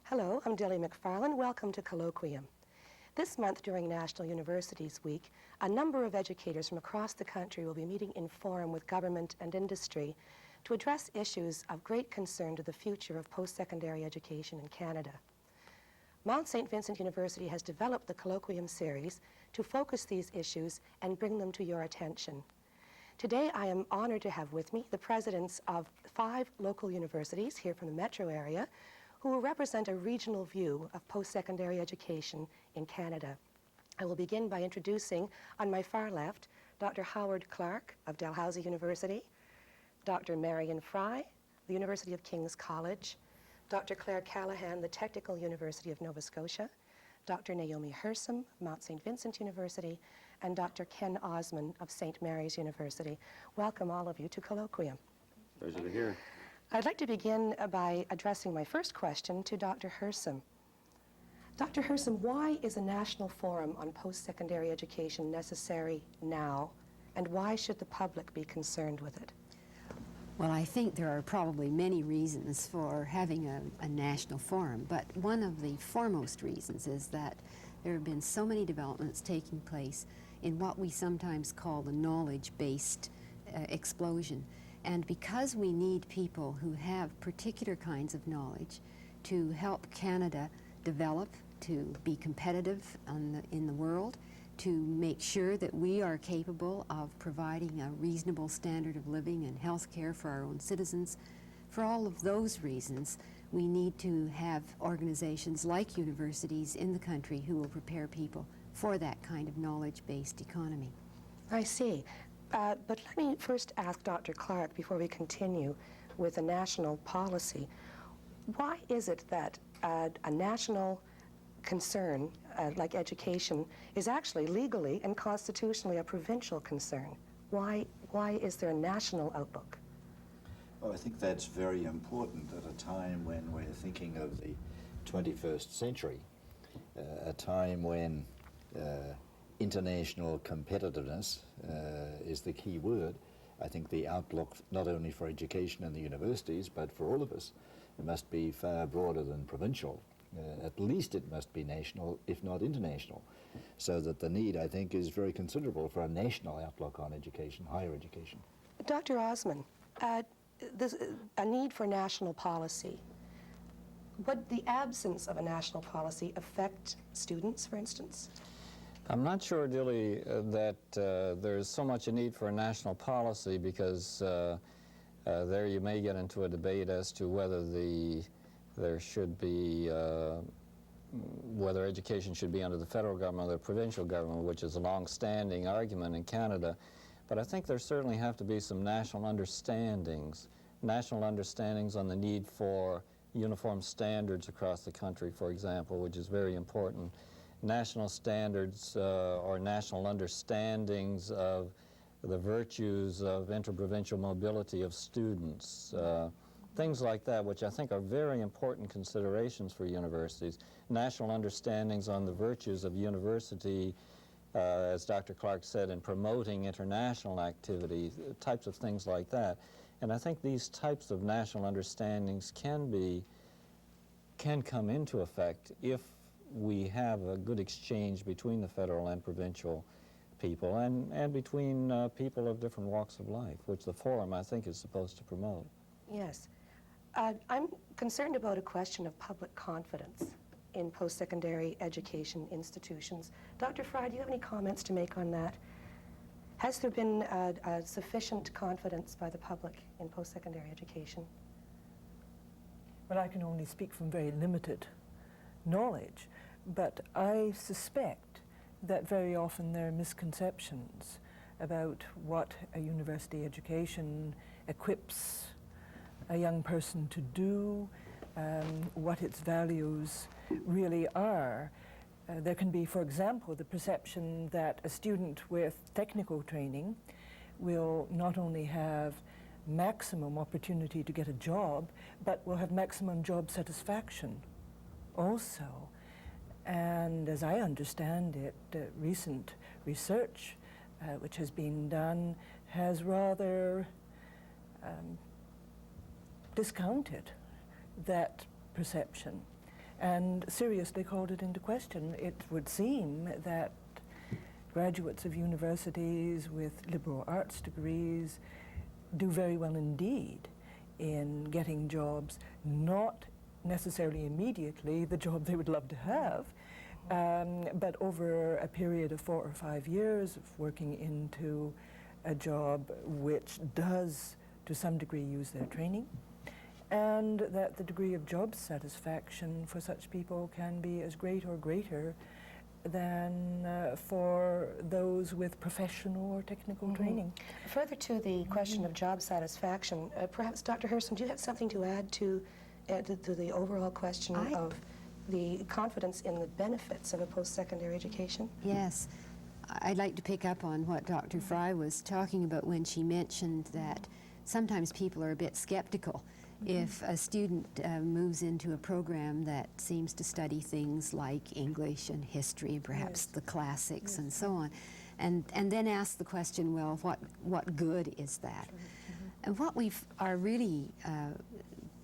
Hello, I'm Dilly MacFarlane. Welcome to Colloquium. This month during National Universities Week, a number of educators from across the country will be meeting in forum with government and industry to address issues of great concern to the future of post-secondary education in Canada. Mount Saint Vincent University has developed the Colloquium series to focus these issues and bring them to your attention. Today I am honored to have with me the presidents of 5 local universities here from the metro area who will represent a regional view of post-secondary education in Canada. I will begin by introducing, on my far left, Dr. Howard Clark of Dalhousie University, Dr. Marion Frye, the University of King's College, Dr. Clair Callaghan, the Technical University of Nova Scotia, Dr. Naomi Hersom, Mount Saint Vincent University, and Dr. Ken Ozmon of St. Mary's University. Welcome all of you to Colloquium. Pleasure to hear. I'd like to begin by addressing my first question to Dr. Hersom. Dr. Hersom, why is a national forum on post-secondary education necessary now, and why should the public be concerned with it? Well, I think there are probably many reasons for having a national forum, but one of the foremost reasons is that there have been so many developments taking place in what we sometimes call the knowledge-based explosion. And because we need people who have particular kinds of knowledge to help Canada develop, to be competitive in the world, to make sure that we are capable of providing a reasonable standard of living and health care for our own citizens, for all of those reasons, we need to have organizations like universities in the country who will prepare people for that kind of knowledge-based economy. I see. But let me first ask Dr. Clark, before we continue with a national policy, why is it that a national concern like education is actually legally and constitutionally a provincial concern? Why is there a national outlook? Well, I think that's very important at a time when we're thinking of the 21st century, a time when international competitiveness is the key word. I think the outlook, not only for education and the universities, but for all of us, it must be far broader than provincial. At least it must be national, if not international. So that the need, I think, is very considerable for a national outlook on education, higher education. Dr. Ozmon, there's a need for national policy. Would the absence of a national policy affect students, for instance? I'm not sure, Dilly, that there's so much a need for a national policy, because there you may get into a debate as to whether there should be, whether education should be under the federal government or the provincial government, which is a long-standing argument in Canada. But I think there certainly have to be some national understandings on the need for uniform standards across the country, for example, which is very important. National standards or national understandings of the virtues of interprovincial mobility of students, things like that, which I think are very important considerations for universities. National understandings on the virtues of university, as Dr. Clark said, in promoting international activity, types of things like that. And I think these types of national understandings can come into effect if we have a good exchange between the federal and provincial people, and between people of different walks of life, which the forum, I think, is supposed to promote. Yes. I'm concerned about a question of public confidence in post-secondary education institutions. Dr. Frye, do you have any comments to make on that? Has there been sufficient confidence by the public in post-secondary education? Well, I can only speak from very limited knowledge, but I suspect that very often there are misconceptions about what a university education equips a young person to do, what its values really are. There can be, for example, the perception that a student with technical training will not only have maximum opportunity to get a job, but will have maximum job satisfaction also. And as I understand it, recent research which has been done has rather discounted that perception and seriously called it into question. It would seem that graduates of universities with liberal arts degrees do very well indeed in getting jobs, not necessarily immediately the job they would love to have, but over a period of 4 or 5 years of working into a job which does to some degree use their training, and that the degree of job satisfaction for such people can be as great or greater than for those with professional or technical training. Further to the question of job satisfaction, perhaps Dr. Hersom, do you have something to add to the overall question of the confidence in the benefits of a post-secondary education? Yes. I'd like to pick up on what Dr. Frye was talking about when she mentioned that sometimes people are a bit skeptical if a student moves into a program that seems to study things like English and history and perhaps the classics and so on, and then ask the question, well, what good is that? And what we are really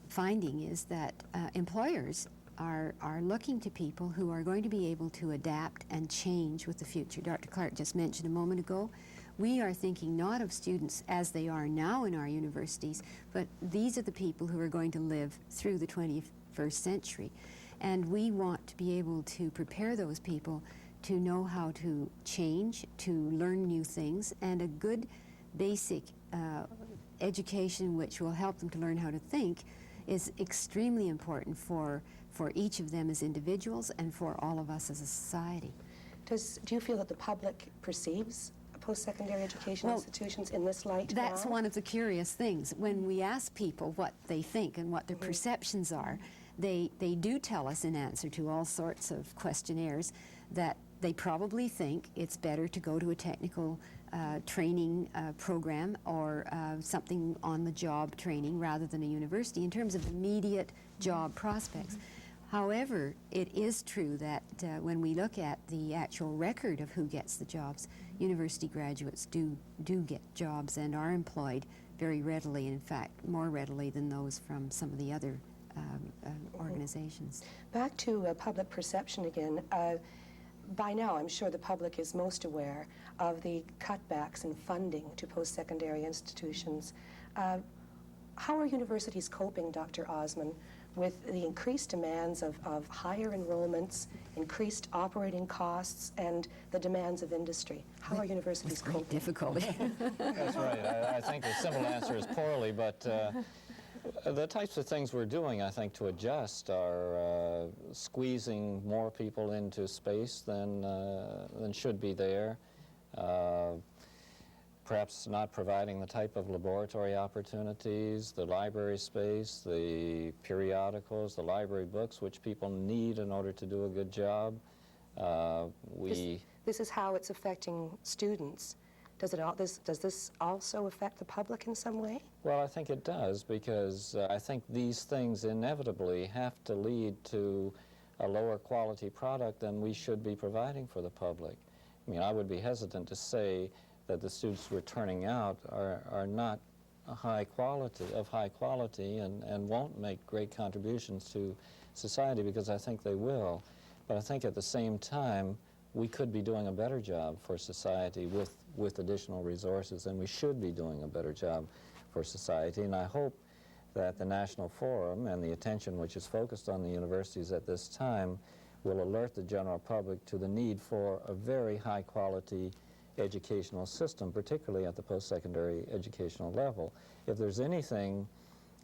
finding is that employers are looking to people who are going to be able to adapt and change with the future. Dr. Clark just mentioned a moment ago, we are thinking not of students as they are now in our universities, but these are the people who are going to live through the 21st century. And we want to be able to prepare those people to know how to change, to learn new things, and a good basic education which will help them to learn how to think is extremely important for each of them as individuals and for all of us as a society. Do you feel that the public perceives post-secondary education institutions in this light That's now? one of the curious things. When we ask people what they think and what their perceptions are, they do tell us in answer to all sorts of questionnaires that they probably think it's better to go to a technical training program or something on-the-job training rather than a university in terms of immediate job prospects. However, it is true that when we look at the actual record of who gets the jobs, university graduates do get jobs and are employed very readily, in fact, more readily than those from some of the other organizations. Back to public perception again. By now, I'm sure the public is most aware of the cutbacks in funding to post-secondary institutions. How are universities coping, Dr. Ozmon, with the increased demands of higher enrollments, increased operating costs, and the demands of industry? How are universities coping? Difficulty. That's right. I think the simple answer is poorly, but the types of things we're doing, I think, to adjust are squeezing more people into space than should be there. Perhaps not providing the type of laboratory opportunities, the library space, the periodicals, the library books, which people need in order to do a good job. This is how it's affecting students. Does this also affect the public in some way? Well, I think it does, because I think these things inevitably have to lead to a lower quality product than we should be providing for the public. I mean, I would be hesitant to say that the students we're turning out are not of high quality and won't make great contributions to society, because I think they will. But I think at the same time, we could be doing a better job for society with additional resources, and we should be doing a better job for society. And I hope that the National Forum and the attention which is focused on the universities at this time will alert the general public to the need for a very high quality educational system, particularly at the post-secondary educational level. If there's anything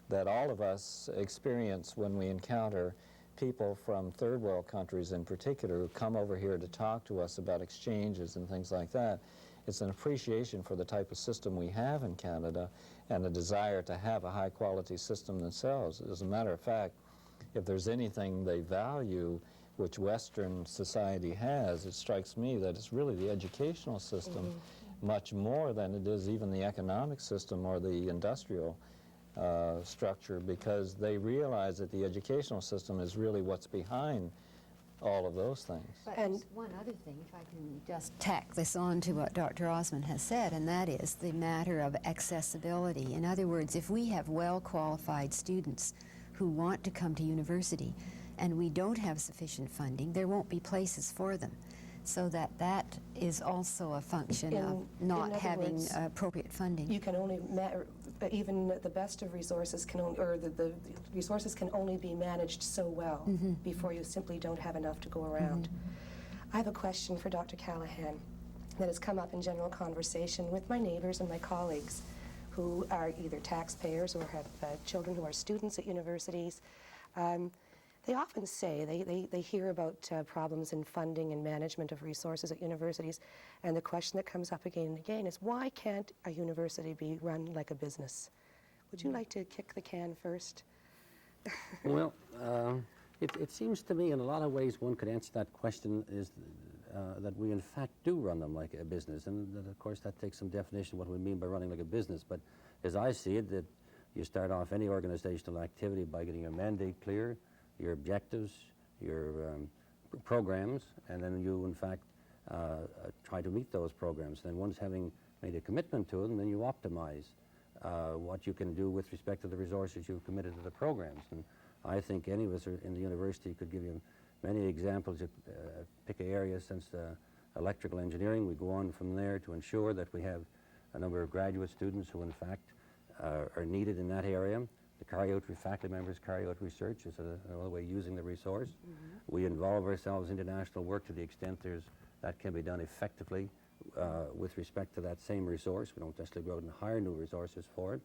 that all of us experience when we encounter people from third world countries in particular who come over here to talk to us about exchanges and things like that, it's an appreciation for the type of system we have in Canada and a desire to have a high quality system themselves. As a matter of fact, if there's anything they value, which Western society has, it strikes me that it's really the educational system much more than it is even the economic system or the industrial structure, because they realize that the educational system is really what's behind all of those things. But there's one other thing, if I can just tack this on to what Dr. Ozmon has said, and that is the matter of accessibility. In other words, if we have well-qualified students who want to come to university and we don't have sufficient funding, there won't be places for them. So that is also a function of not having appropriate funding. You can only, even the best of resources can only, or the resources can only be managed so well before you simply don't have enough to go around. I have a question for Dr. Callaghan that has come up in general conversation with my neighbors and my colleagues who are either taxpayers or have children who are students at universities. They often say, they hear about problems in funding and management of resources at universities, and the question that comes up again and again is, why can't a university be run like a business? Would you like to kick the can first? Well, it seems to me in a lot of ways one could answer that question is that we in fact do run them like a business, and that, of course that takes some definition of what we mean by running like a business, but as I see it, that you start off any organizational activity by getting your mandate clear, your objectives, your programs, and then you, in fact, try to meet those programs. Then once having made a commitment to them, then you optimize what you can do with respect to the resources you've committed to the programs. And I think any of us in the university could give you many examples. Pick an area since electrical engineering. We go on from there to ensure that we have a number of graduate students who, in fact, are needed in that area. The carry out, faculty members carry out research is another way using the resource. We involve ourselves in international work to the extent that can be done effectively with respect to that same resource. We don't necessarily go out and hire new resources for it.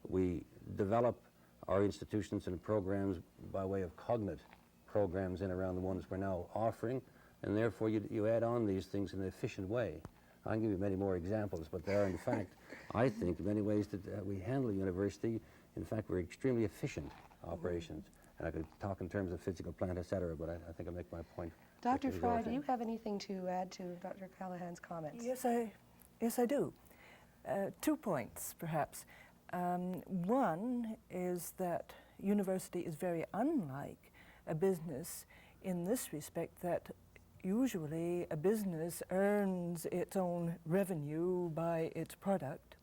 We develop our institutions and programs by way of cognate programs in around the ones we're now offering, and therefore you add on these things in an efficient way. I can give you many more examples, but there are, in fact, I think, many ways that we handle university. In fact, we're extremely efficient operations. And I could talk in terms of physical plant, et cetera, but I think I'll make my point. Dr. Frye, do you have anything to add to Dr. Callaghan's comments? Yes, I do. 2 points, perhaps. One is that university is very unlike a business in this respect, that usually a business earns its own revenue by its product.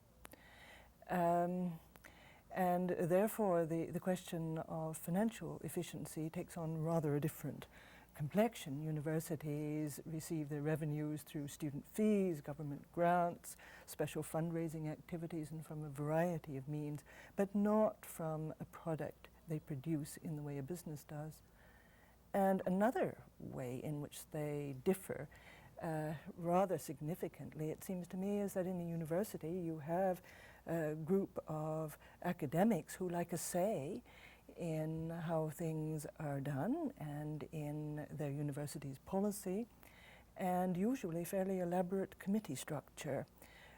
And therefore, the question of financial efficiency takes on rather a different complexion. Universities receive their revenues through student fees, government grants, special fundraising activities, and from a variety of means, but not from a product they produce in the way a business does. And another way in which they differ rather significantly, it seems to me, is that in a university you have a group of academics who like a say in how things are done and in their university's policy, and usually fairly elaborate committee structure,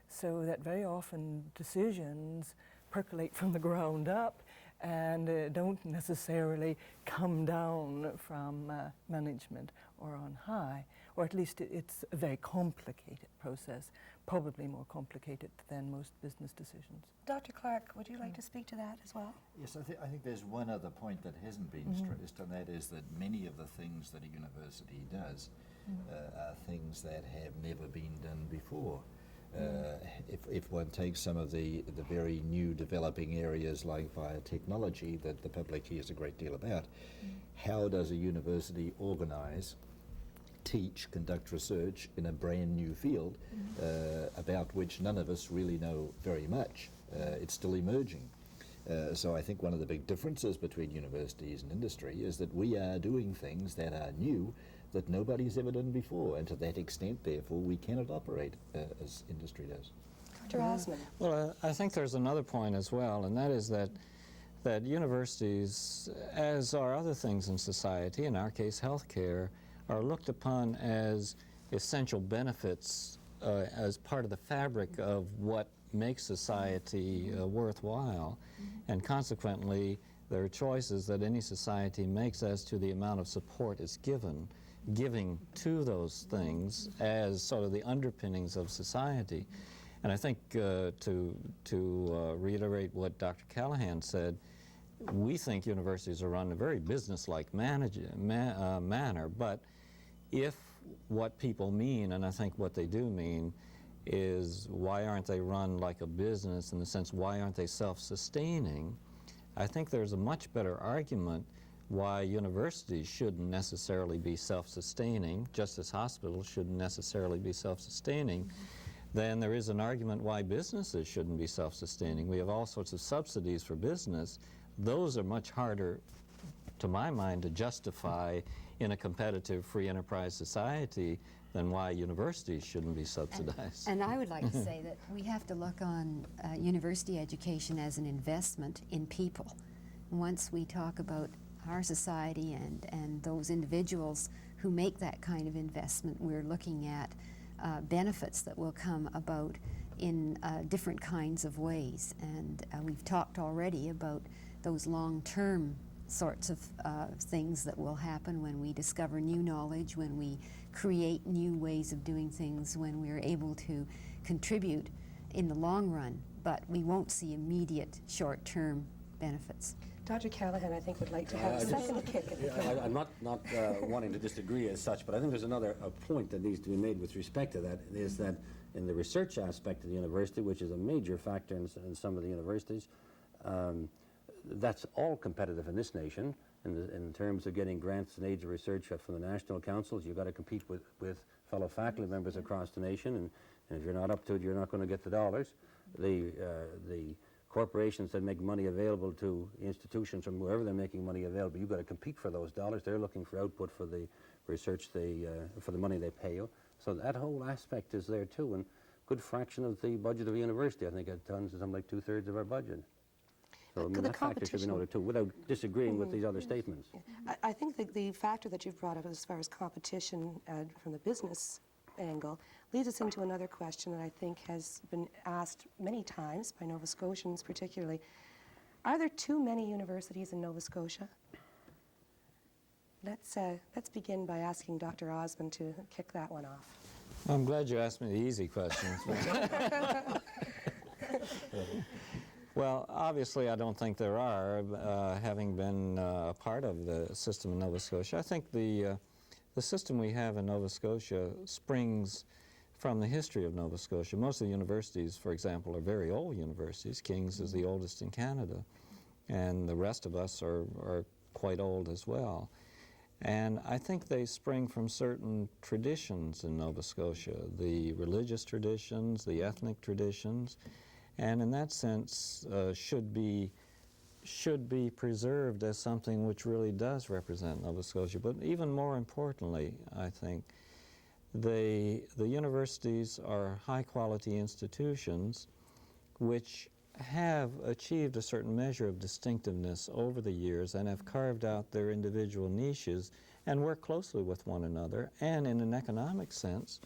so that very often decisions percolate from the ground up and don't necessarily come down from management or on high, or at least it's a very complicated process, probably more complicated than most business decisions. Dr. Clark, would you like to speak to that as well? Yes, I think there's one other point that hasn't been stressed, and that is that many of the things that a university does are things that have never been done before. If one takes some of the very new developing areas like biotechnology that the public hears a great deal about, how does a university organize, teach, conduct research in a brand new field about which none of us really know very much? It's still emerging. So I think one of the big differences between universities and industry is that we are doing things that are new that nobody's ever done before, and to that extent, therefore, we cannot operate as industry does. Dr. Ozmon. Well, I think there's another point as well, and that is that universities, as are other things in society, in our case healthcare, are looked upon as essential benefits as part of the fabric of what makes society worthwhile, and consequently there are choices that any society makes as to the amount of support it's giving to those things as sort of the underpinnings of society. And I think to reiterate what Dr. Callaghan said, we think universities are run in a very business-like manner, but if what people mean, and I think what they do mean, is why aren't they run like a business, in the sense why aren't they self-sustaining, I think there's a much better argument why universities shouldn't necessarily be self-sustaining, just as hospitals shouldn't necessarily be self-sustaining, then there is an argument why businesses shouldn't be self-sustaining. We have all sorts of subsidies for business. Those are much harder, to my mind, to justify in a competitive free enterprise society than why universities shouldn't be subsidized. And I would like to say that we have to look on university education as an investment in people. Once we talk about our society and those individuals who make that kind of investment, we're looking at benefits that will come about in different kinds of ways. And we've talked already about those long-term sorts of things that will happen when we discover new knowledge, when we create new ways of doing things, when we're able to contribute in the long run, but we won't see immediate short-term benefits. Dr. Callaghan, I think, would like to have a second kick at the can. I'm not wanting to disagree as such, but I think there's another point that needs to be made with respect to that, is that in the research aspect of the university, which is a major factor in some of the universities, that's all competitive in this nation. In terms of getting grants and aids of research from the national councils, you've got to compete with fellow faculty members across the nation, and if you're not up to it, you're not going to get the dollars. The corporations that make money available to institutions from wherever they're making money available, you've got to compete for those dollars. They're looking for output for the research for the money they pay you. So that whole aspect is there too, and a good fraction of the budget of a university, I think it turns to something like 2/3 of our budget. So I mean, that factor should be noted too, without disagreeing with these other statements. I think that the factor that you've brought up as far as competition from the business angle leads us into another question that I think has been asked many times by Nova Scotians particularly. Are there too many universities in Nova Scotia? Let's begin by asking Dr. Ozmon to kick that one off. I'm glad you asked me the easy questions. Well, obviously I don't think there are, having been a part of the system in Nova Scotia. I think the system we have in Nova Scotia springs from the history of Nova Scotia. Most of the universities, for example, are very old universities. King's is the oldest in Canada, and the rest of us are quite old as well. And I think they spring from certain traditions in Nova Scotia, the religious traditions, the ethnic traditions, and in that sense should be preserved as something which really does represent Nova Scotia. But even more importantly, I think, the universities are high-quality institutions which have achieved a certain measure of distinctiveness over the years and have carved out their individual niches and work closely with one another, and in an economic sense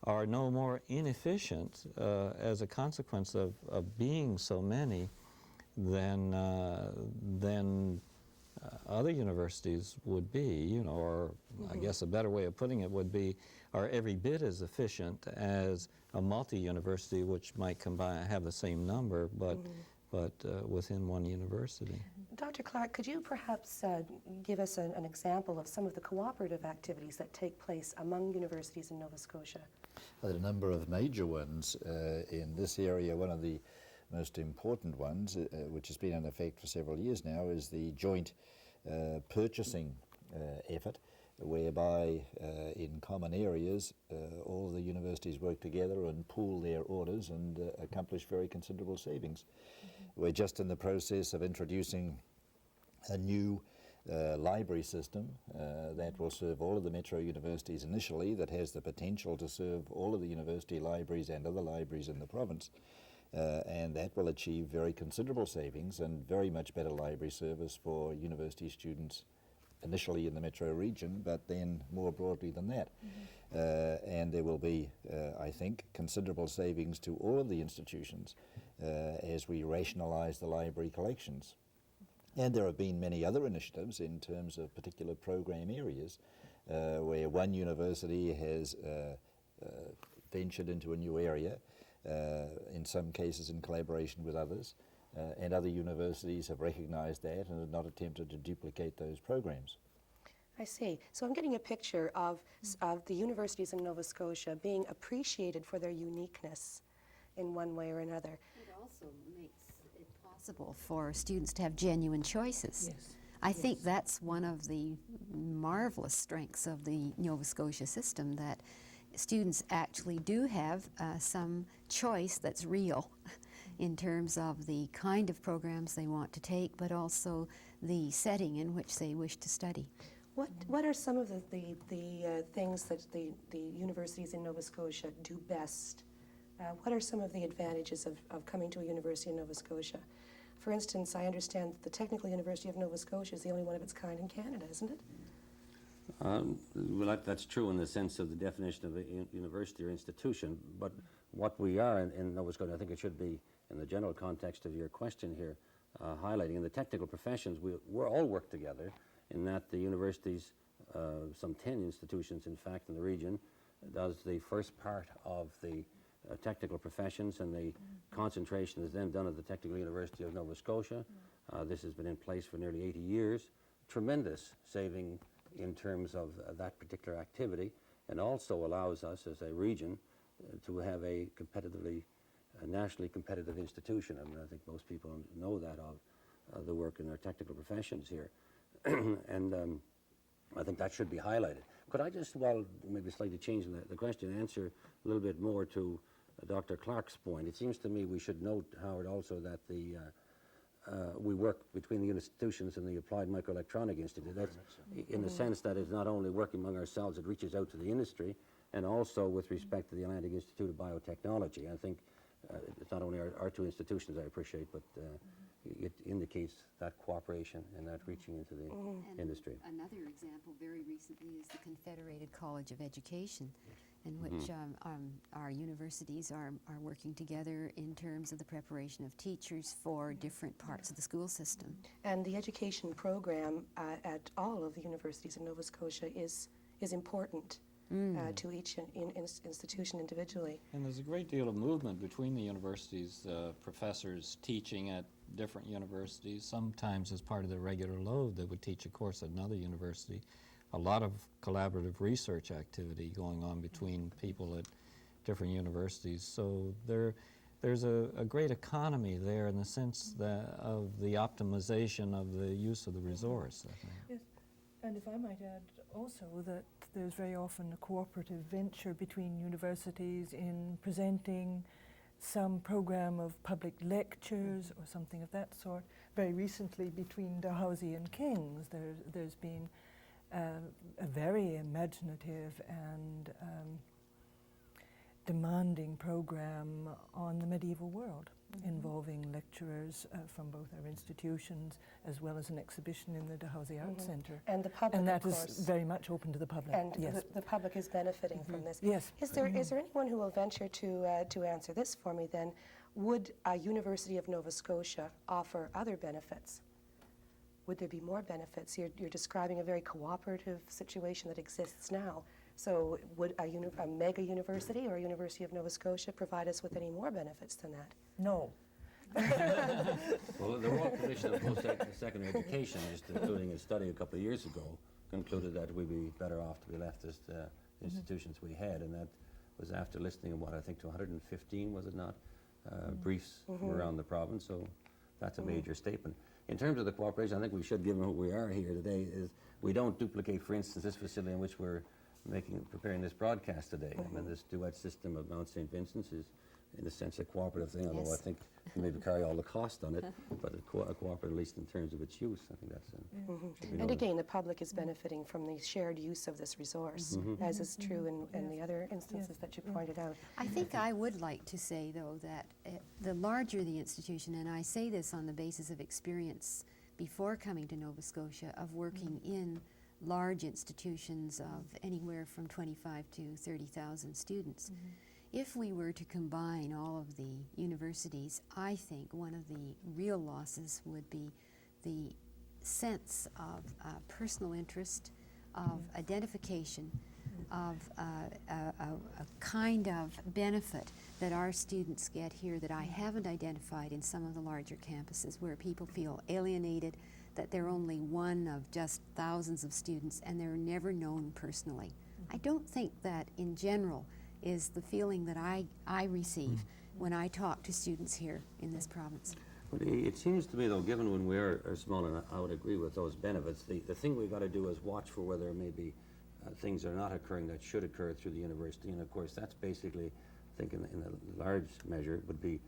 are no more inefficient as a consequence of being so many than other universities would be, you know, or I guess a better way of putting it would be, are every bit as efficient as a multi-university, which might have the same number, but within one university. Dr. Clark, could you perhaps give us an example of some of the cooperative activities that take place among universities in Nova Scotia? There are a number of major ones in this area. One of the most important ones, which has been in effect for several years now, is the joint purchasing effort, whereby in common areas all the universities work together and pool their orders and accomplish very considerable savings. We're just in the process of introducing a new library system that will serve all of the metro universities initially, that has the potential to serve all of the university libraries and other libraries in the province. And that will achieve very considerable savings and very much better library service for university students initially in the metro region, but then more broadly than that. And there will be, I think, considerable savings to all of the institutions as we rationalise the library collections. And there have been many other initiatives in terms of particular program areas where one university has ventured into a new area, in some cases in collaboration with others, and other universities have recognized that and have not attempted to duplicate those programs. I see. So I'm getting a picture of the universities in Nova Scotia being appreciated for their uniqueness in one way or another. It also makes it possible for students to have genuine choices. Yes. I think that's one of the marvelous strengths of the Nova Scotia system, that students actually do have some choice that's real in terms of the kind of programs they want to take, but also the setting in which they wish to study. What are some of the things that the universities in Nova Scotia do best? What are some of the advantages of coming to a university in Nova Scotia? For instance, I understand that the Technical University of Nova Scotia is the only one of its kind in Canada, isn't it? Well, that's true in the sense of the definition of a university or institution, but what we are in Nova Scotia, I think it should be in the general context of your question here, highlighting in the technical professions, we all work together in that the universities, some 10 institutions in fact in the region, does the first part of the technical professions, and the concentration is then done at the Technical University of Nova Scotia. This has been in place for nearly 80 years. Tremendous saving in terms of that particular activity, and also allows us as a region to have a nationally competitive institution. I mean, I think most people know that of the work in our technical professions here. And I think that should be highlighted. Could I just, while maybe slightly changing the question, answer a little bit more to Dr. Clark's point? It seems to me we should note, Howard, also that we work between the institutions and the Applied Microelectronic Institute. That's in the sense that it's not only working among ourselves, it reaches out to the industry, and also with respect to the Atlantic Institute of Biotechnology. I think it's not only our two institutions I appreciate, but it indicates that cooperation and that reaching into the industry. Another example very recently is the Confederated College of Education, in which our universities are working together in terms of the preparation of teachers for different parts of the school system. And the education program at all of the universities in Nova Scotia is important to each institution individually. And there's a great deal of movement between the universities, professors teaching at different universities. Sometimes as part of their regular load, they would teach a course at another university. A lot of collaborative research activity going on between people at different universities. So there's a great economy there in the sense of the optimization of the use of the resource, I think. Yes, and if I might add also that there's very often a cooperative venture between universities in presenting some program of public lectures or something of that sort. Very recently between Dalhousie and King's there's been a very imaginative and demanding program on the medieval world, involving lecturers from both our institutions, as well as an exhibition in the Dalhousie Arts Centre. And the public, and that of is course, very much open to the public. and yes. the public is benefiting from this. Yes. Is there anyone who will venture to answer this for me then? Would a University of Nova Scotia offer other benefits? Would there be more benefits? You're describing a very cooperative situation that exists now. So would a mega university or a University of Nova Scotia provide us with any more benefits than that? No. Well, the Royal Commission of Post-Secondary Education, just including a study a couple of years ago, concluded that we'd be better off to be left as the institutions we had, and that was after listening to what I think to 115, was it not, briefs around the province. So that's a major statement. In terms of the cooperation, I think we should, given who we are here today, is we don't duplicate, for instance, this facility in which we're preparing this broadcast today. I mean, this duet system of Mount St. Vincent's is, in a sense, a cooperative thing, although Yes. I think we maybe carry all the cost on it, but a cooperative, at least in terms of its use. I think that's should be And noted. again, the public is benefiting from the shared use of this resource, as is true in the other instances that you pointed out. I think I would like to say, though, that the larger the institution, and I say this on the basis of experience before coming to Nova Scotia, of working in large institutions of anywhere from 25 to 30,000 students. If we were to combine all of the universities, I think one of the real losses would be the sense of personal interest, of identification, of a kind of benefit that our students get here that I haven't identified in some of the larger campuses, where people feel alienated, that they're only one of just thousands of students and they're never known personally. I don't think that in general is the feeling that I receive when I talk to students here in this province. But it seems to me, though, given when we are small, and I would agree with those benefits, the thing we've got to do is watch for whether there may be things are not occurring that should occur through the university. And of course, that's basically, I think, in a large measure, it would be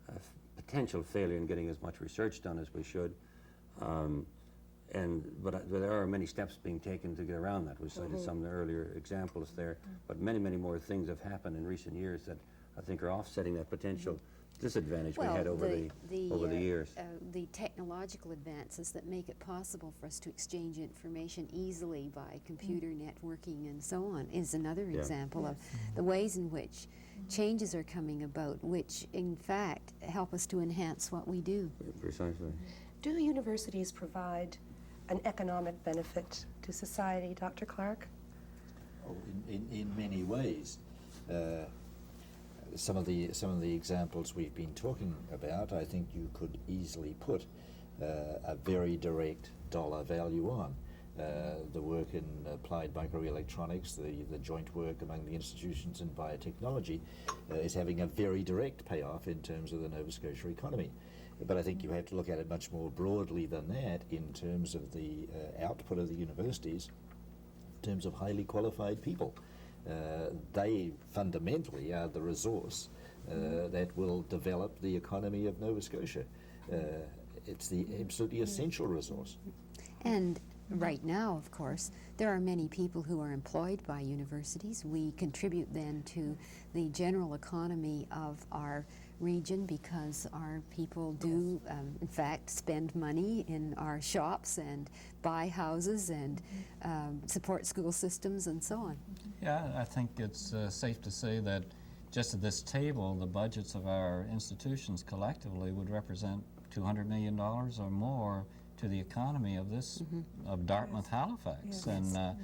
a potential failure in getting as much research done as we should. But there are many steps being taken to get around that. We cited some of the earlier examples there, but many, many more things have happened in recent years that I think are offsetting that potential disadvantage we had over the years. The technological advances that make it possible for us to exchange information easily by computer networking and so on is another example of the ways in which changes are coming about, which in fact help us to enhance what we do. Precisely. Do universities provide an economic benefit to society, Dr. Clark? Oh, in many ways. Some of the examples we've been talking about, I think you could easily put a very direct dollar value on. The work in applied microelectronics, the joint work among the institutions in biotechnology is having a very direct payoff in terms of the Nova Scotia economy. But I think you have to look at it much more broadly than that in terms of the output of the universities, in terms of highly qualified people. They fundamentally are the resource that will develop the economy of Nova Scotia. It's the absolutely essential resource. And right now, of course, there are many people who are employed by universities. We contribute then to the general economy of our region because our people do, in fact, spend money in our shops and buy houses and support school systems and so on. Yeah, I think it's safe to say that just at this table, the budgets of our institutions collectively would represent $200 million or more to the economy of this, of Dartmouth, Halifax. Yes. And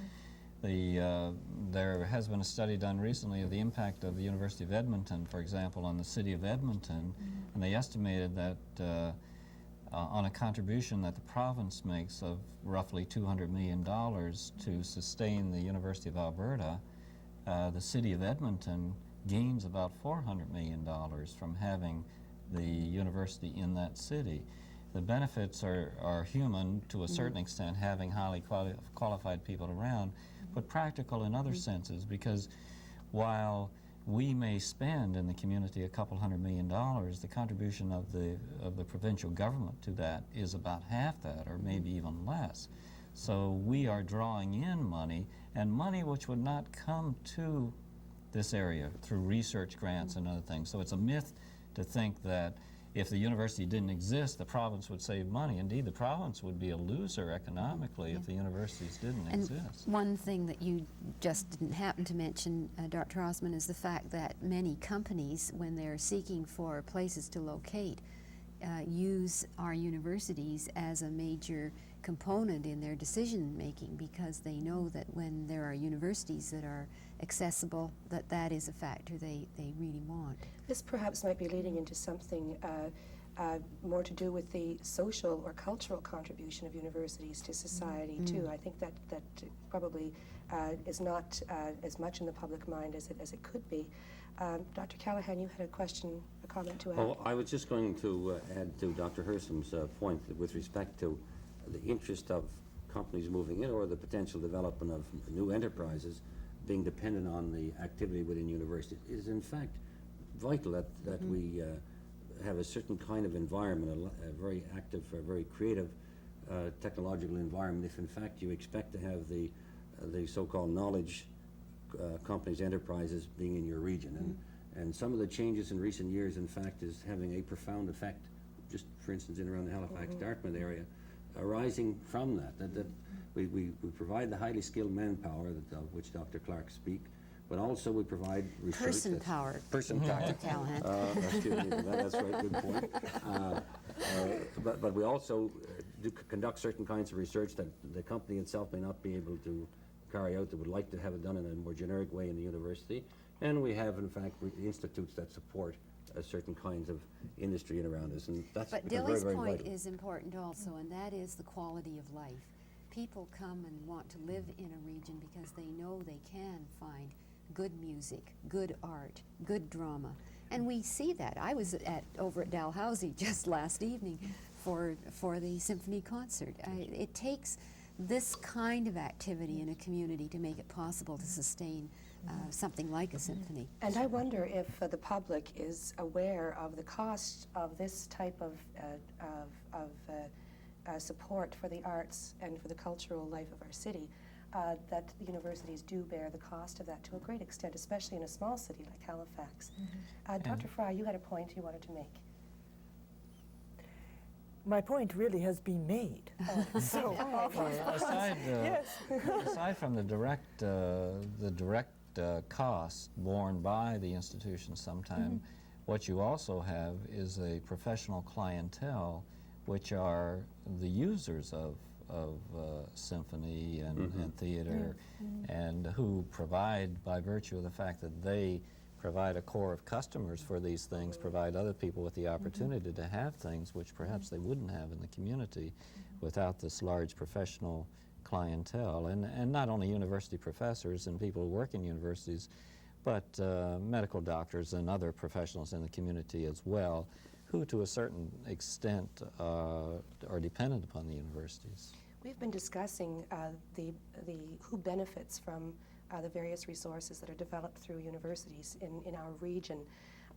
there has been a study done recently of the impact of the University of Edmonton, for example, on the city of Edmonton, and they estimated that on a contribution that the province makes of roughly $200 million to sustain the University of Alberta, the city of Edmonton gains about $400 million from having the university in that city. The benefits are human to a certain extent, having highly qualified people around, but practical in other senses, because while we may spend in the community a couple $100 million, the contribution of the provincial government to that is about half that, or maybe even less. So we are drawing in money, and money which would not come to this area through research grants and other things. So it's a myth to think that if the university didn't exist, the province would save money. Indeed, the province would be a loser economically if the universities didn't exist. One thing that you just didn't happen to mention, Dr. Ozmon, is the fact that many companies, when they're seeking for places to locate, use our universities as a major component in their decision making, because they know that when there are universities that are accessible, that is a factor they really want. This perhaps might be leading into something more to do with the social or cultural contribution of universities to society too. I think that probably is not as much in the public mind as it could be. Dr. Callaghan, you had a question, a comment to add? Oh, I was just going to add to Dr. Hersom's point with respect to the interest of companies moving in, or the potential development of new enterprises being dependent on the activity within universities. It is in fact vital that we have a certain kind of environment, a very active, a very creative technological environment, if in fact you expect to have the so-called knowledge companies, enterprises being in your region. And some of the changes in recent years, in fact, is having a profound effect, just for instance in around the Halifax, Dartmouth area, arising from that we provide the highly skilled manpower of which Dr. Clark speak, but also we provide research. Person power. Dr. Callaghan. Excuse me, that's right, good point. But we also conduct certain kinds of research that the company itself may not be able to carry out, that would like to have it done in a more generic way in the university. And we have, in fact, institutes that support certain kinds of industry in around us, and that's But very, Dilly's very point vital. is important also, and that is the quality of life. People come and want to live in a region because they know they can find good music, good art, good drama. And we see that. I was over at Dalhousie just last evening for the symphony concert. It takes this kind of activity in a community to make it possible to sustain something like a symphony. And I wonder if the public is aware of the cost of this type of support for the arts and for the cultural life of our city, that the universities do bear the cost of that to a great extent, especially in a small city like Halifax. Dr. Frye, you had a point you wanted to make. My point really has been made. So, aside from the direct cost borne by the institution sometime, what you also have is a professional clientele, which are the users of symphony and theater, and who provide, by virtue of the fact that they provide a core of customers for these things, provide other people with the opportunity to have things which perhaps they wouldn't have in the community without this large professional clientele. And not only university professors and people who work in universities, but medical doctors and other professionals in the community as well, who to a certain extent are dependent upon the universities. We've been discussing who benefits from the various resources that are developed through universities in our region.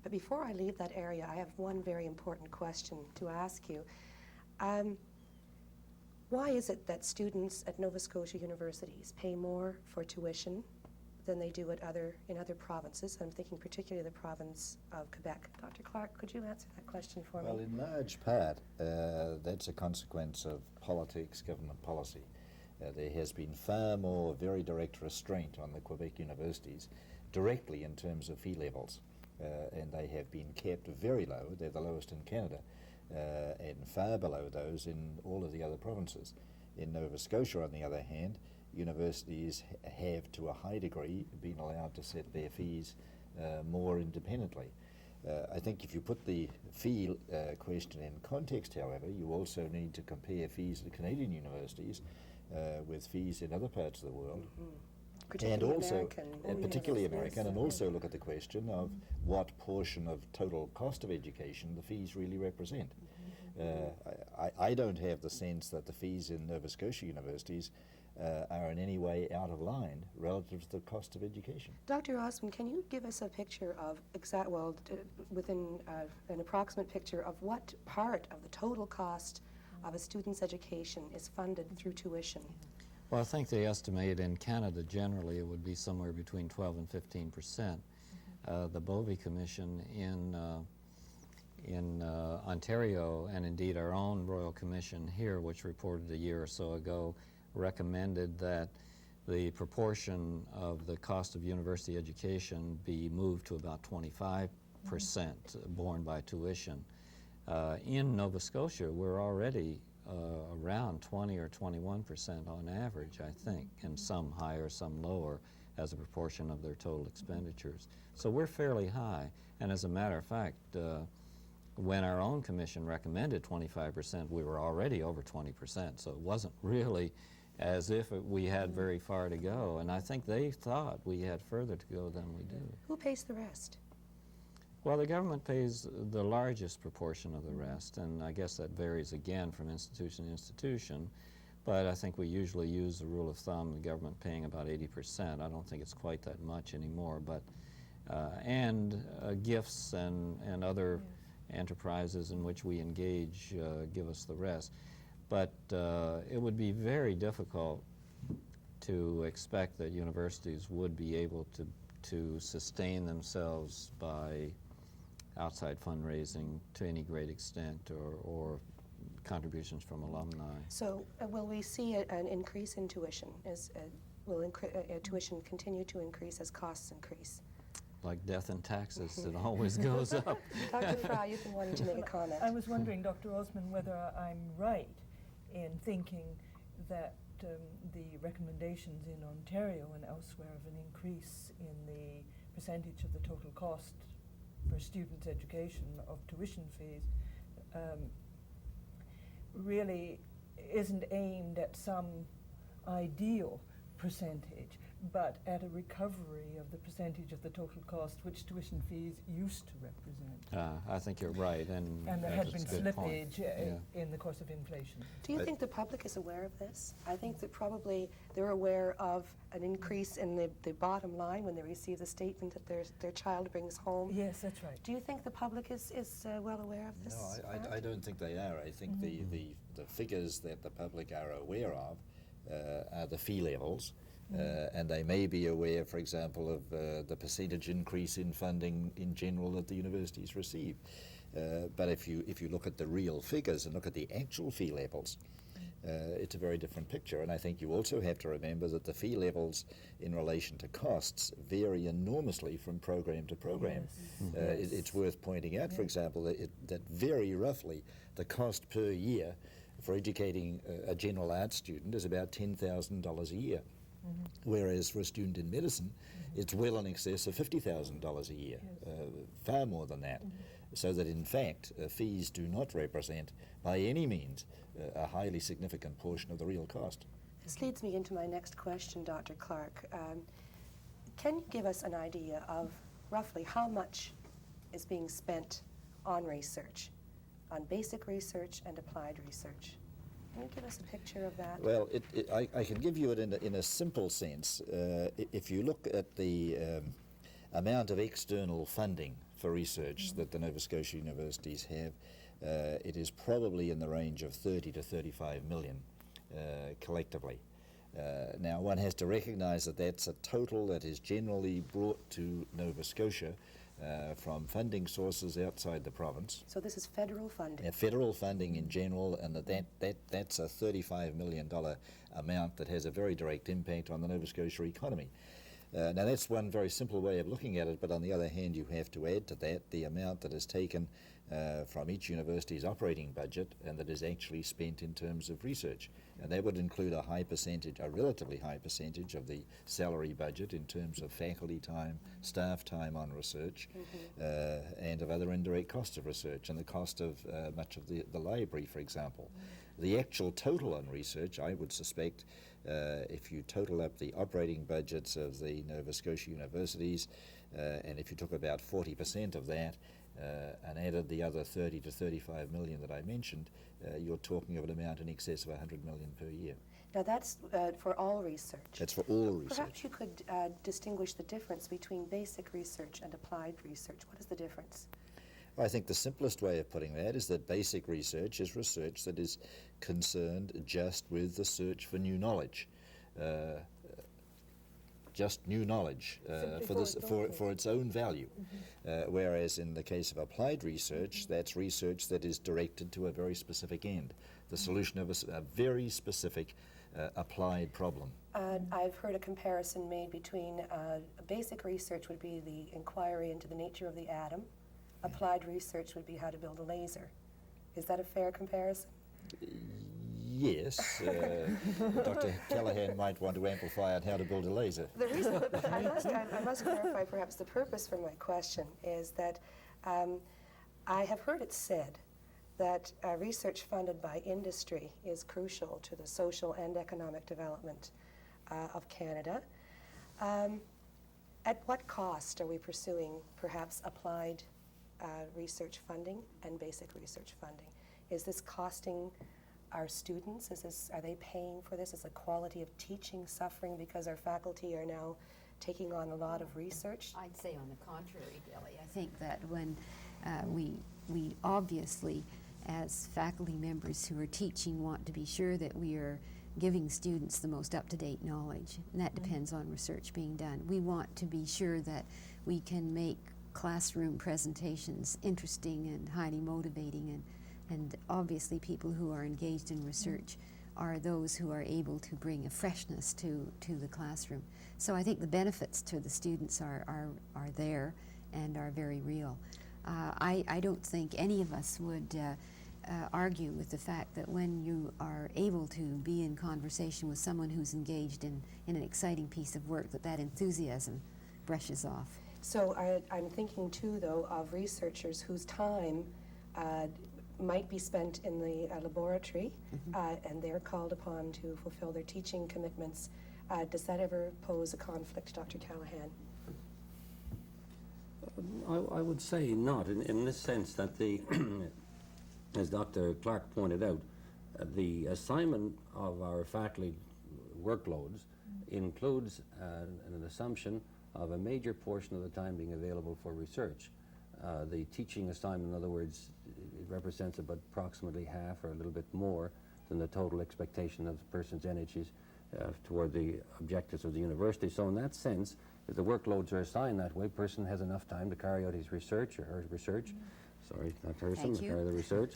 But before I leave that area, I have one very important question to ask you. Why is it that students at Nova Scotia universities pay more for tuition than they do in other provinces? I'm thinking particularly the province of Quebec. Dr. Clark, could you answer that question for Well, me? in large part, that's a consequence of politics, government policy. There has been far more very direct restraint on the Quebec universities directly in terms of fee levels, and they have been kept very low. They're the lowest in Canada, and far below those in all of the other provinces. In Nova Scotia, on the other hand, universities have to a high degree been allowed to set their fees more independently. I think if you put the fee question in context, however, you also need to compare fees at Canadian universities with fees in other parts of the world, and also particularly American, and also look at the question of what portion of total cost of education the fees really represent. I don't have the sense that the fees in Nova Scotia universities are in any way out of line relative to the cost of education. Dr. Ozmon, can you give us a picture of within an approximate picture of what part of the total cost of a student's education is funded through tuition? Well, I think they estimate in Canada generally it would be somewhere between 12 and 15%. The Bovey Commission in Ontario, and indeed our own Royal Commission here, which reported a year or so ago, recommended that the proportion of the cost of university education be moved to about 25% borne by tuition. In Nova Scotia, we're already around 20 or 21% on average, I think, and some higher, some lower as a proportion of their total expenditures. So we're fairly high, and as a matter of fact, when our own commission recommended 25%, we were already over 20%, so it wasn't really as if we had very far to go, and I think they thought we had further to go than we do. Who pays the rest? Well, the government pays the largest proportion of the rest, and I guess that varies again from institution to institution, but I think we usually use the rule of thumb, the government paying about 80%. I don't think it's quite that much anymore, but and gifts and other enterprises in which we engage give us the rest. But it would be very difficult to expect that universities would be able to sustain themselves by outside fundraising to any great extent, or contributions from alumni. So will we see an increase in tuition? Will tuition continue to increase as costs increase? Like death and taxes, it always goes up. Dr. Frye, you've been wanting to make a comment. I was wondering, Dr. Ozmon, whether I'm right in thinking that the recommendations in Ontario and elsewhere of an increase in the percentage of the total cost for students' education of tuition fees really isn't aimed at some ideal percentage, but at a recovery of the percentage of the total cost which tuition fees used to represent. I think you're right, and there had been that's a good point. slippage in the course of inflation. Do you think the public is aware of this? I think that probably they're aware of an increase in the bottom line when they receive the statement that their child brings home. Yes, that's right. Do you think the public is well aware of this? No, I don't think they are. I think the figures that the public are aware of are the fee levels. And they may be aware, for example, of the percentage increase in funding in general that the universities receive. But if you look at the real figures and look at the actual fee levels, it's a very different picture. And I think you also have to remember that the fee levels in relation to costs vary enormously from program to program. Yes. It's worth pointing out, for example, that very roughly the cost per year for educating a general arts student is about $10,000 a year. Whereas for a student in medicine, it's well in excess of $50,000 a year, far more than that. So that in fact, fees do not represent by any means a highly significant portion of the real cost. This leads me into my next question, Dr. Clark. Can you give us an idea of roughly how much is being spent on research, on basic research and applied research? Can you give us a picture of that? Well, I can give you it in a simple sense. If you look at the amount of external funding for research that the Nova Scotia universities have, it is probably in the range of 30 to 35 million collectively. Now, one has to recognise that that's a total that is generally brought to Nova Scotia from funding sources outside the province. So this is federal funding? Federal funding in general, and that's a $35 million amount that has a very direct impact on the Nova Scotia economy. Now that's one very simple way of looking at it, but on the other hand you have to add to that the amount that is taken from each university's operating budget and that is actually spent in terms of research. And that would include a high percentage, a relatively high percentage of the salary budget in terms of faculty time, staff time on research, and of other indirect costs of research, and the cost of much of the library, for example. The actual total on research, I would suspect, if you total up the operating budgets of the Nova Scotia universities, and if you took about 40% of that, and added the other 30 to 35 million that I mentioned, you're talking of an amount in excess of 100 million per year. Now that's for all research. That's for all research. Perhaps you could distinguish the difference between basic research and applied research. What is the difference? I think the simplest way of putting that is that basic research is research that is concerned just with the search for new knowledge. Just new knowledge for its own value. Whereas in the case of applied research, that's research that is directed to a very specific end, the solution of a very specific applied problem. I've heard a comparison made between basic research would be the inquiry into the nature of the atom. Applied research would be how to build a laser. Is that a fair comparison? Yes, Dr. Callaghan might want to amplify on how to build a laser. The reason, I must clarify perhaps the purpose for my question is that I have heard it said that research funded by industry is crucial to the social and economic development of Canada. At what cost are we pursuing perhaps applied research funding and basic research funding? Is this costing our students? Are they paying for this? Is the quality of teaching suffering because our faculty are now taking on a lot of research? I'd say on the contrary, Dilly. I think that when we obviously, as faculty members who are teaching, want to be sure that we are giving students the most up-to-date knowledge, and that depends on research being done. We want to be sure that we can make classroom presentations interesting and highly motivating, and obviously people who are engaged in research are those who are able to bring a freshness to the classroom. So I think the benefits to the students are there and are very real. I don't think any of us would argue with the fact that when you are able to be in conversation with someone who's engaged in an exciting piece of work, that enthusiasm brushes off. So I'm thinking too, though, of researchers whose time might be spent in the laboratory, and they're called upon to fulfill their teaching commitments. Does that ever pose a conflict, Dr. Callaghan? I would say not, in this sense that the, as Dr. Clark pointed out, the assignment of our faculty workloads includes an assumption of a major portion of the time being available for research. The teaching assignment, in other words, it represents about approximately half or a little bit more than the total expectation of the person's energies toward the objectives of the university. So in that sense, if the workloads are assigned that way, person has enough time to carry out his research or her research. Sorry, Dr. Hersom, to carry the research,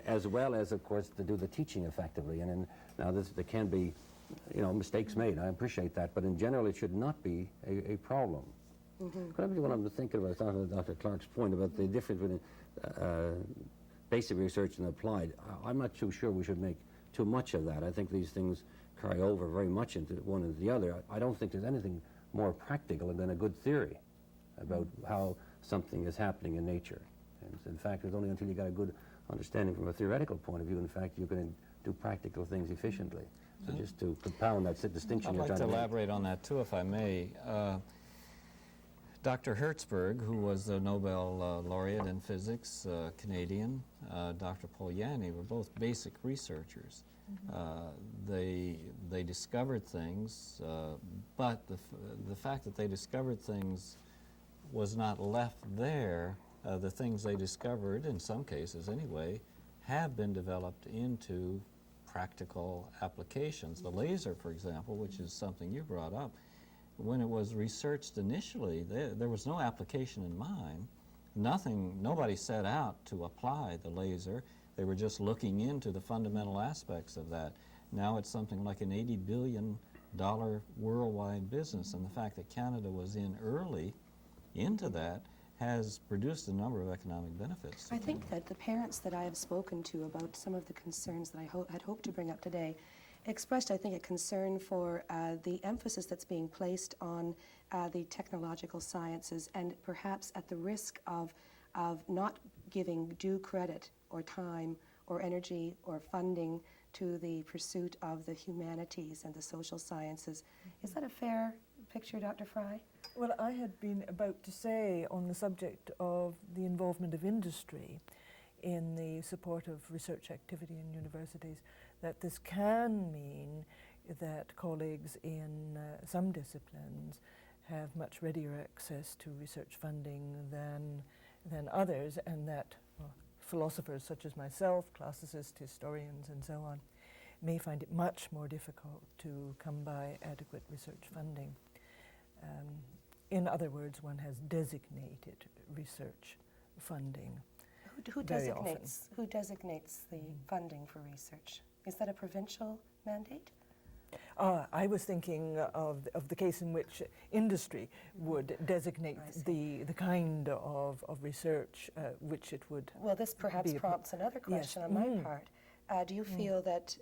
as well as, of course, to do the teaching effectively. And now there can be, mistakes made. I appreciate that, but in general, it should not be a problem. What I'm thinking about, Dr. Clark's point about the difference between basic research and applied. I'm not too sure we should make too much of that. I think these things carry over very much into one and the other. I don't think there's anything more practical than a good theory about how something is happening in nature. And in fact, it's only until you got a good understanding from a theoretical point of view, in fact, you can do practical things efficiently. So just to compound that distinction I'd you're like trying to to elaborate on that too, if I may. Dr. Hertzberg, who was the Nobel laureate in physics, Canadian, Dr. Polanyi were both basic researchers. They discovered things, but the fact that they discovered things was not left there. The things they discovered, in some cases anyway, have been developed into practical applications. The laser, for example, which is something you brought up, when it was researched initially, there was no application in mind. Nobody set out to apply the laser. They were just looking into the fundamental aspects of that. Now it's something like an $80 billion worldwide business, and the fact that Canada was in early into that has produced a number of economic benefits. I think that the parents that I have spoken to about some of the concerns that I had hoped to bring up today expressed, I think, a concern for the emphasis that's being placed on the technological sciences, and perhaps at the risk of not giving due credit or time or energy or funding to the pursuit of the humanities and the social sciences. Is that a fair picture, Dr. Frye? Well, I had been about to say on the subject of the involvement of industry in the support of research activity in universities, that this can mean that colleagues in some disciplines have much readier access to research funding than others, and that philosophers such as myself, classicists, historians, and so on, may find it much more difficult to come by adequate research funding. In other words, one has designated research funding. Who designates the funding for research? Is that a provincial mandate? I was thinking of the case in which industry would designate the kind of research which it would. Well, this perhaps prompts another question on my part. Do you feel that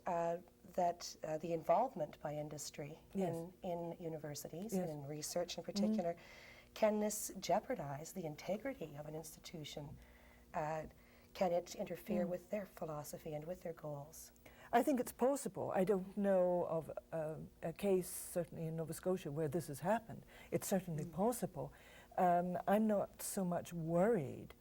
the involvement by industry in universities and in research in particular, can this jeopardize the integrity of an institution? Can it interfere with their philosophy and with their goals? I think it's possible. I don't know of a case, certainly in Nova Scotia, where this has happened. It's certainly possible. I'm not so much worried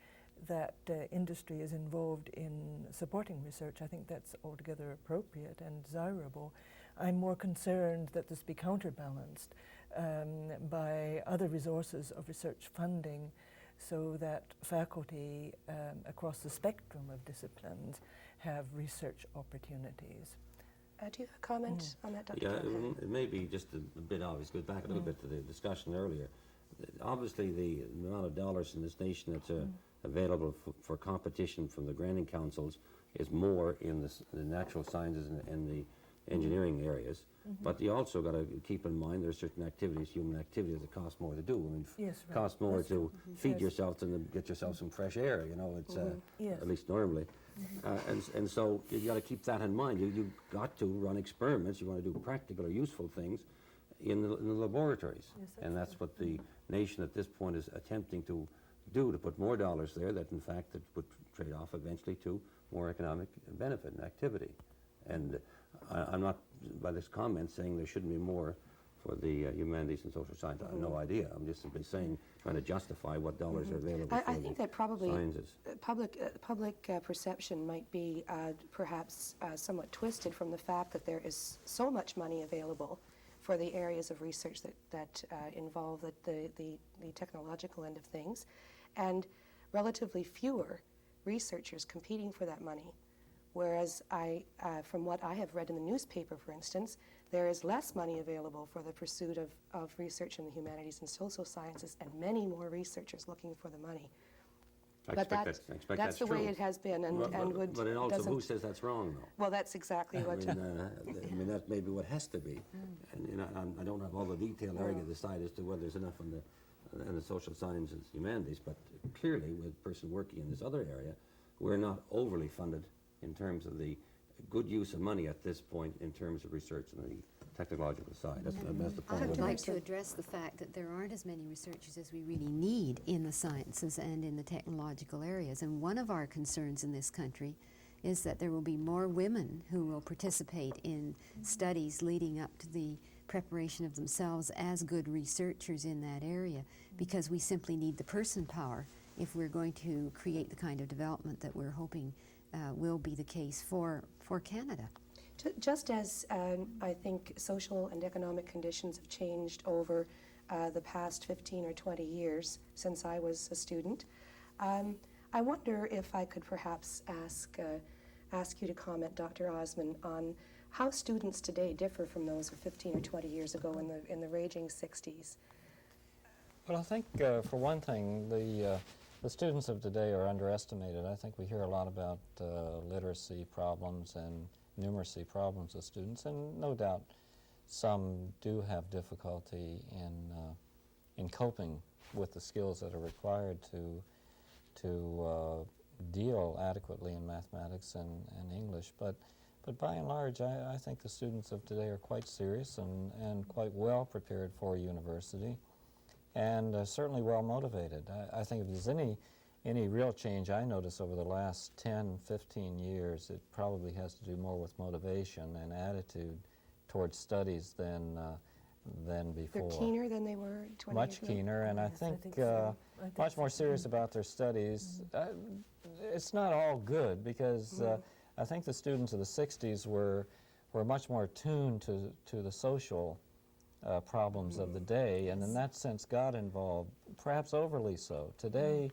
that industry is involved in supporting research. I think that's altogether appropriate and desirable. I'm more concerned that this be counterbalanced by other resources of research funding, so that faculty across the spectrum of disciplines have research opportunities. Do you have a comment on that, Dr. Yeah, Callaghan? it may be just a bit obvious. Go back a little bit to the discussion earlier. Obviously, the amount of dollars in this nation that's available for competition from the granting councils is more in the natural sciences and the engineering areas. But you also got to keep in mind there's certain activities, human activities, that cost more to do. I mean, Yes, right. cost more That's to feed Yes. yourself than to get yourself some fresh air. You know, it's Yes. at least normally. And so you got to keep that in mind. You've got to run experiments. You want to do practical or useful things in the laboratories. Yes, And that's what the nation at this point is attempting to do, to put more dollars there that in fact that would trade off eventually to more economic benefit and activity. And I'm not, by this comment, saying there shouldn't be more for the humanities and social sciences. I have no idea. I'm just simply saying, trying to justify what dollars are available I for think the that probably sciences. public perception might be perhaps somewhat twisted from the fact that there is so much money available for the areas of research that involve the technological end of things, and relatively fewer researchers competing for that money. Whereas from what I have read in the newspaper, for instance, there is less money available for the pursuit of research in the humanities and social sciences, and many more researchers looking for the money. I But expect that's the true. way it has been, and But it also, doesn't. who says that's wrong, though? Well, that's exactly I what. mean, that may be what has to be. And you know, I don't have all the detail there to decide as to whether there's enough in the social sciences, humanities, but clearly, with a person working in this other area, we're not overly funded in terms of the good use of money at this point in terms of research on the technological side. That's the I point. would like to address the fact that there aren't as many researchers as we really need in the sciences and in the technological areas. And one of our concerns in this country is that there will be more women who will participate in studies leading up to the preparation of themselves as good researchers in that area, because we simply need the person power if we're going to create the kind of development that we're hoping will be the case for Canada. Just as I think social and economic conditions have changed over the past 15 or 20 years since I was a student, I wonder if I could perhaps ask you to comment, Dr. Ozmon, on how students today differ from those of 15 or 20 years ago in the raging 60s. Well, I think, for one thing, the students of today are underestimated. I think we hear a lot about literacy problems and numeracy problems with students, and no doubt some do have difficulty in coping with the skills that are required to deal adequately in mathematics and English. But by and large, I think the students of today are quite serious and quite well prepared for university, and certainly well motivated. I think if there's any real change I notice over the last 10, 15 years, it probably has to do more with motivation and attitude towards studies than before. They're keener than they were 20 Much years ago? keener, and I Yes, think, so. I think much more so. serious about their studies. It's not all good, because I think the students of the 60s were much more attuned to the social problems of the day, and in that sense got involved, perhaps overly so. Today,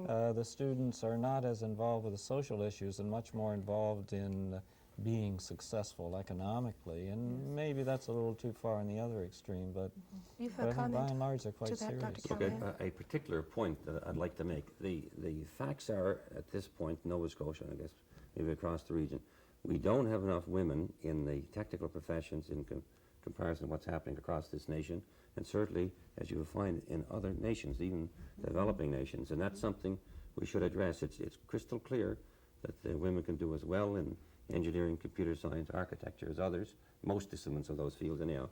the students are not as involved with the social issues and much more involved in being successful economically, and maybe that's a little too far in the other extreme, but, You have but a I think by comment and large they're quite to that, serious. Dr. Okay, Callaghan? a particular point that I'd like to make. The facts are, at this point, in Nova Scotia, I guess, maybe across the region, we don't have enough women in the technical professions in comparison to what's happening across this nation, and certainly, as you will find in other nations, even developing nations, and that's something we should address. It's crystal clear that the women can do as well in engineering, computer science, architecture as others, most disciplines of those fields anyhow.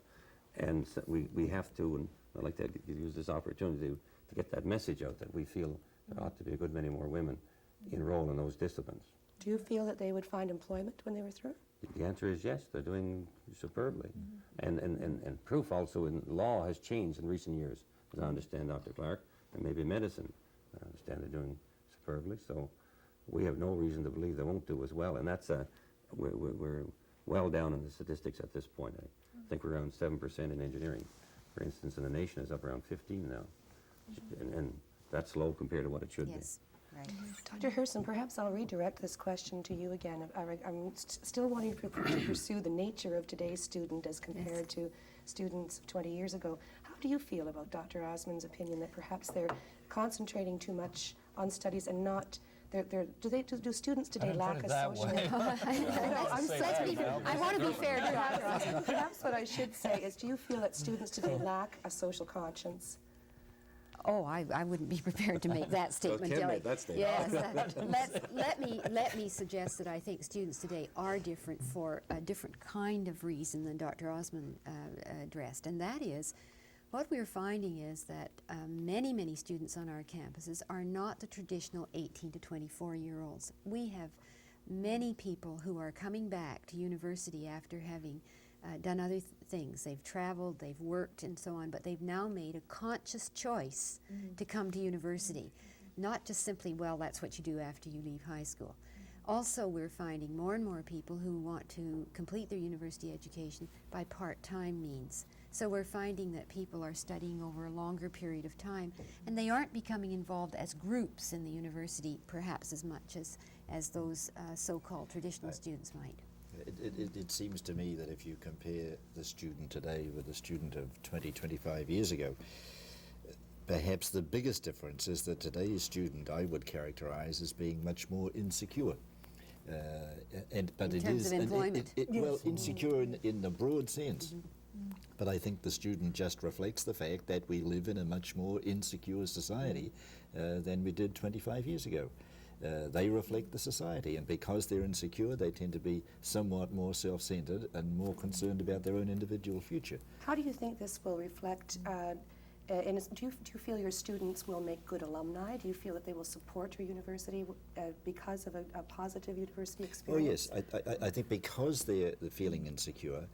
And so we have to, and I'd like to use this opportunity to get that message out that we feel there ought to be a good many more women enrolled in those disciplines. Do you feel that they would find employment when they were through? The answer is yes, they're doing superbly. And proof also in law has changed in recent years, as I understand, Dr. Clark, and maybe medicine. I understand they're doing superbly, so we have no reason to believe they won't do as well. And that's we're well down in the statistics at this point. I think we're around 7% in engineering, for instance, and the nation is up around 15 now. And that's low compared to what it should be. Yes, right. Dr. Hersom, perhaps I'll redirect this question to you again. I'm still wanting to pursue the nature of today's student as compared to students 20 years ago. How do you feel about Dr. Ozmon's opinion that perhaps they're concentrating too much on studies and not do students today didn't lack put a it that social? way. I want to be fair to Dr. Ozmon. Perhaps what I should say is, do you feel that students today lack a social conscience? Oh, I wouldn't be prepared to make that statement, Ken Dilly. made that statement. Yes, let me suggest that I think students today are different for a different kind of reason than Dr. Ozmon addressed, and that is, what we're finding is that many students on our campuses are not the traditional 18 to 24-year-olds. We have many people who are coming back to university after having done other things. They've traveled, they've worked, and so on, but they've now made a conscious choice to come to university. Not just simply, well, that's what you do after you leave high school. Also, we're finding more and more people who want to complete their university education by part-time means. So we're finding that people are studying over a longer period of time, and they aren't becoming involved as groups in the university perhaps as much as those so-called traditional students might. It seems to me that if you compare the student today with the student of 20, 25 years ago, perhaps the biggest difference is that today's student I would characterize as being much more insecure. But in terms of employment. Well, insecure in the broad sense. But I think the student just reflects the fact that we live in a much more insecure society than we did 25 years ago. They reflect the society, and because they're insecure, they tend to be somewhat more self-centered and more concerned about their own individual future. How do you think this will reflect, do you feel your students will make good alumni? Do you feel that they will support your university because of a positive university experience? Oh yes, I think because they're feeling insecure,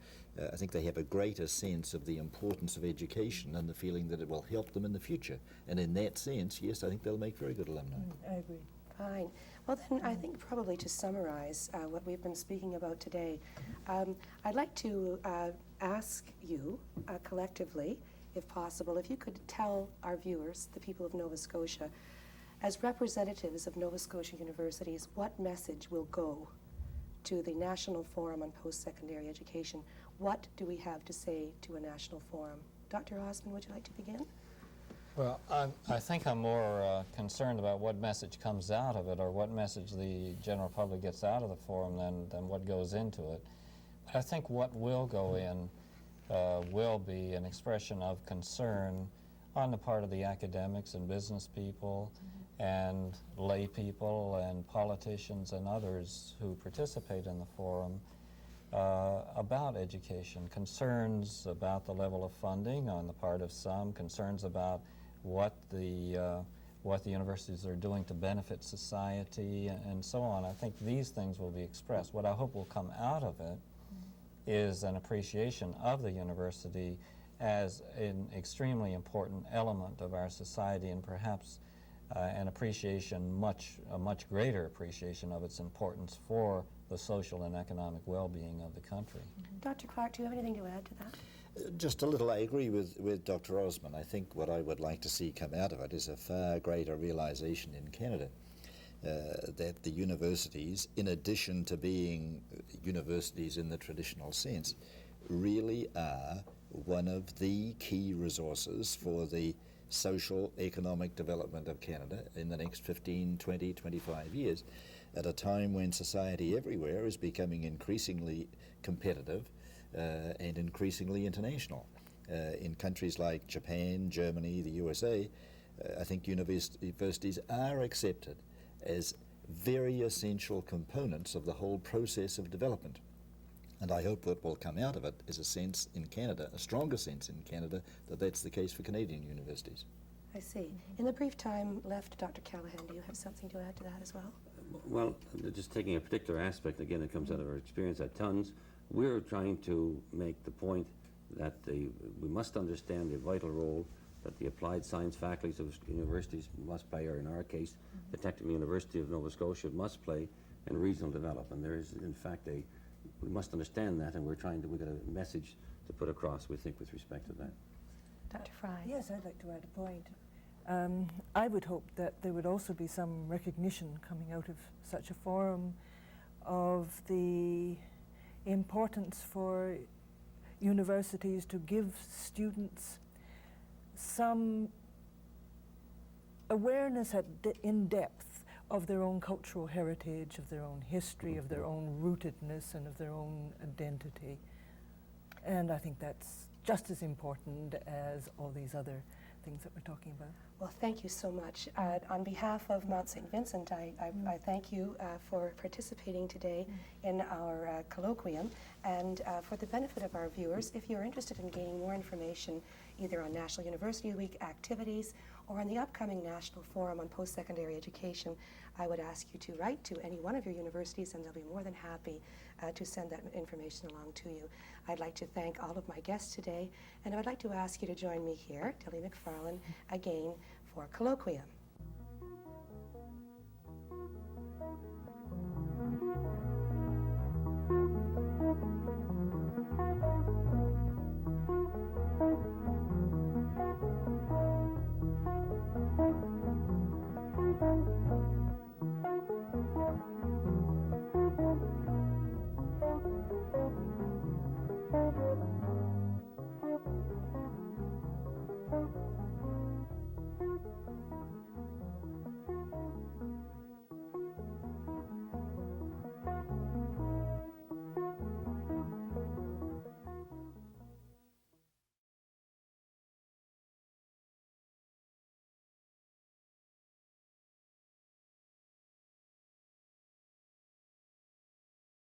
I think they have a greater sense of the importance of education and the feeling that it will help them in the future. And in that sense, yes, I think they'll make very good alumni. I agree. Fine. Well then, I think probably to summarize what we've been speaking about today, I'd like to ask you collectively, if possible, if you could tell our viewers, the people of Nova Scotia, as representatives of Nova Scotia universities, what message will go to the National Forum on Post-Secondary Education. What do we have to say to a national forum? Dr. Ozmon, would you like to begin? Well, I think I'm more concerned about what message comes out of it, or what message the general public gets out of the forum than what goes into it. But I think what will go in will be an expression of concern on the part of the academics and business people and lay people and politicians and others who participate in the forum about education, concerns about the level of funding on the part of some, concerns about what the universities are doing to benefit society and so on. I think these things will be expressed. What I hope will come out of it is an appreciation of the university as an extremely important element of our society, and perhaps an appreciation, a much greater appreciation of its importance for the social and economic well-being of the country. Dr. Clark, do you have anything to add to that? Just a little. I agree with Dr. Ozmon. I think what I would like to see come out of it is a far greater realization in Canada that the universities, in addition to being universities in the traditional sense, really are one of the key resources for the social, economic development of Canada in the next 15, 20, 25 years, at a time when society everywhere is becoming increasingly competitive and increasingly international. In countries like Japan, Germany, the USA, I think universities are accepted as very essential components of the whole process of development. And I hope what will come out of it is a sense in Canada, a stronger sense in Canada, that that's the case for Canadian universities. I see. In the brief time left, Dr. Callaghan, do you have something to add to that as well? Well, just taking a particular aspect, again, that comes out of our experience at Tons, we're trying to make the point that we must understand the vital role that the applied science faculties of universities must play, or in our case, the Technical University of Nova Scotia must play in regional development. There is, in fact, we must understand that, and we've got a message to put across, we think, with respect to that. Dr. Frye? Yes, I'd like to add a point. I would hope that there would also be some recognition coming out of such a forum of the importance for universities to give students some awareness in depth of their own cultural heritage, of their own history, of their own rootedness, and of their own identity. And I think that's just as important as all these other things that we're talking about. Well, thank you so much. On behalf of Mount Saint Vincent, I thank you for participating today in our colloquium. And for the benefit of our viewers, if you're interested in gaining more information either on National University Week activities or on the upcoming National Forum on Post-Secondary Education, I would ask you to write to any one of your universities, and they'll be more than happy to send that information along to you. I'd like to thank all of my guests today, and I would like to ask you to join me here, Dilly MacFarlane, again for Colloquium.